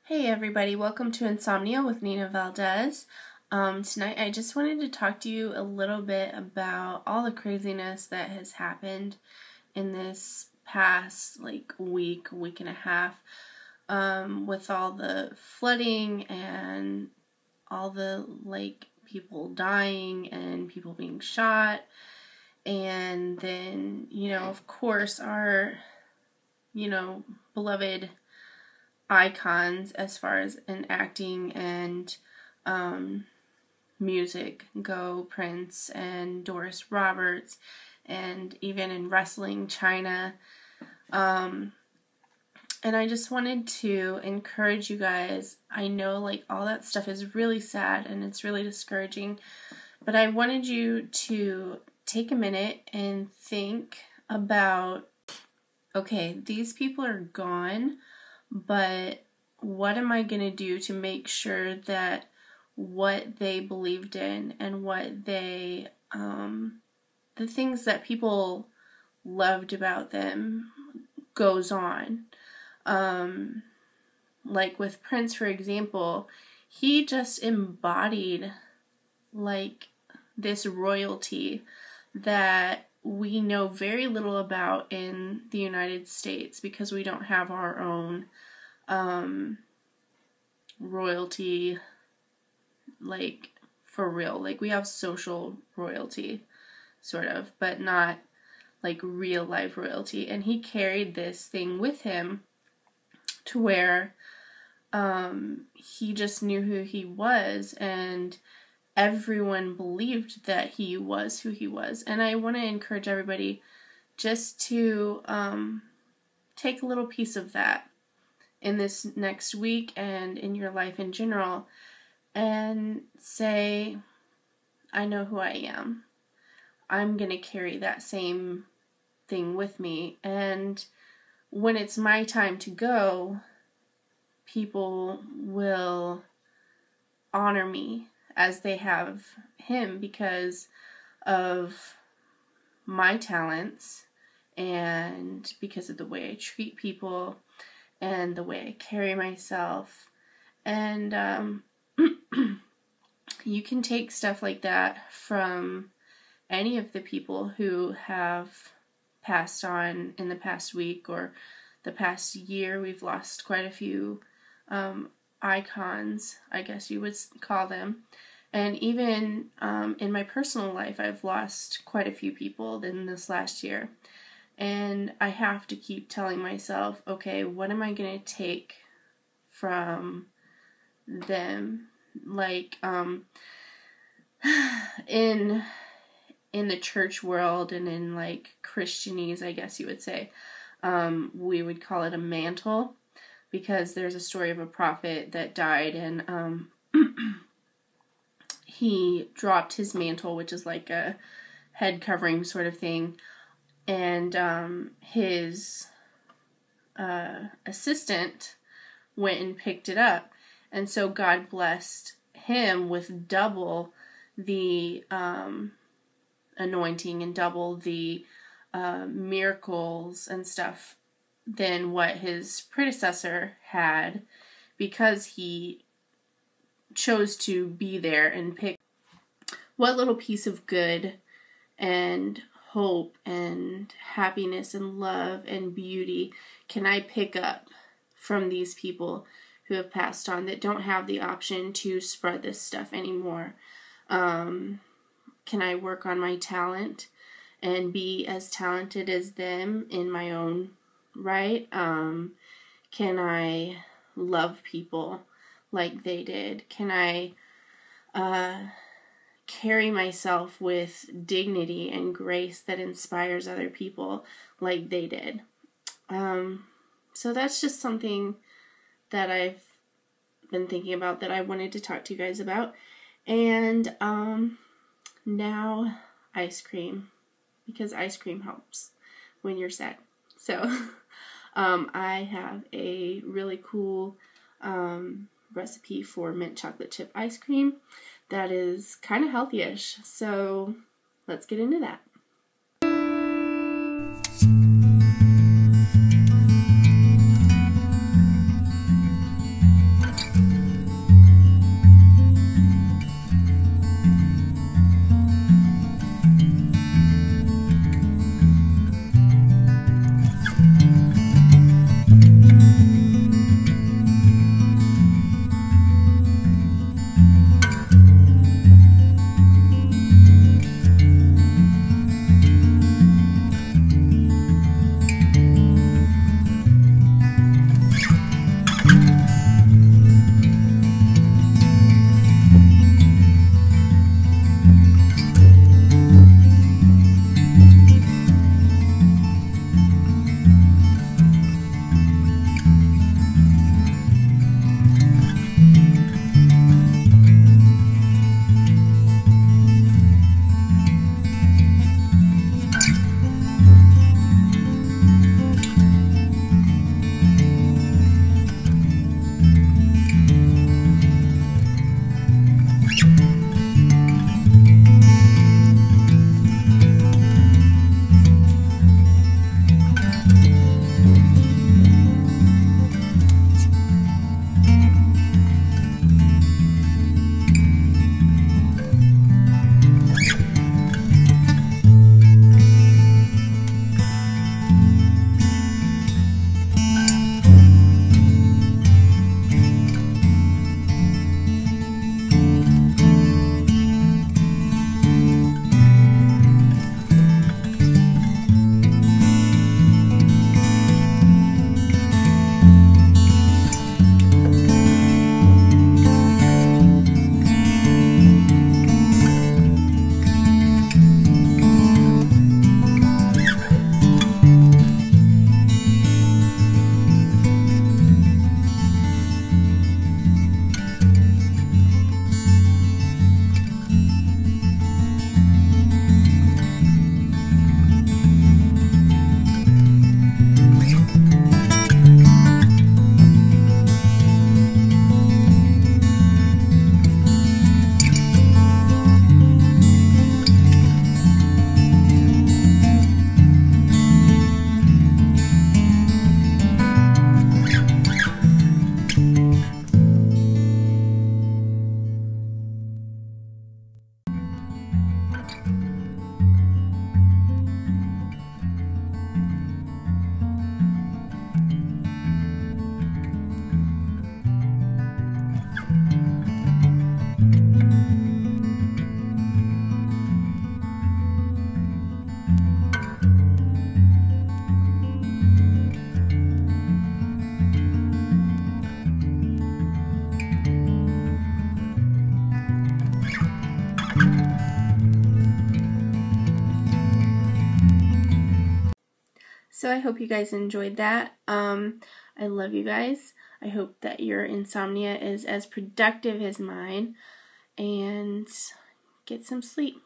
Hey everybody, welcome to Insomnia with Nina Valdez. Tonight I just wanted to talk to you a little bit about all the craziness that has happened in this past week and a half, with all the flooding and all the people dying and people being shot, and then of course our beloved icons as far as in acting and music go, Prince and Doris Roberts, and even in wrestling, China. And I just wanted to encourage you guys. I know all that stuff is really sad and it's really discouraging, but I wanted you to take a minute and think about, okay, these people are gone, but what am I going to do to make sure that what they believed in and what they, the things that people loved about them goes on? Like with Prince, for example, he just embodied this royalty that we know very little about in the United States because we don't have our own royalty, for real. We have social royalty, sort of, but not real life royalty. And he carried this thing with him to where he just knew who he was, and everyone believed that he was who he was. And I want to encourage everybody just to take a little piece of that in this next week and in your life in general, and say, I know who I am. I'm going to carry that same thing with me, and when it's my time to go, people will honor me as they have him because of my talents and because of the way I treat people and the way I carry myself. And you can take stuff like that from any of the people who have passed on in the past week or the past year. We've lost quite a few icons, I guess you would call them. And even in my personal life, I've lost quite a few people in this last year. And I have to keep telling myself, okay, what am I going to take from them? In the church world and in Christianese, I guess you would say, we would call it a mantle, because there's a story of a prophet that died, and he dropped his mantle, which is like a head covering sort of thing, and his assistant went and picked it up, and so God blessed him with double the anointing and double the miracles and stuff than what his predecessor had, because he chose to be there and pick what little piece of good and hope and happiness and love and beauty can I pick up from these people who have passed on, that don't have the option to spread this stuff anymore. Can I work on my talent and be as talented as them in my own right? Can I love people like they did? Can I carry myself with dignity and grace that inspires other people like they did? So that's just something that I've been thinking about, that I wanted to talk to you guys about. And now ice cream, because ice cream helps when you're sad. So I have a really cool recipe for mint chocolate chip ice cream that is kind of healthy-ish. So let's get into that. So I hope you guys enjoyed that. I love you guys. I hope that your insomnia is as productive as mine. And get some sleep.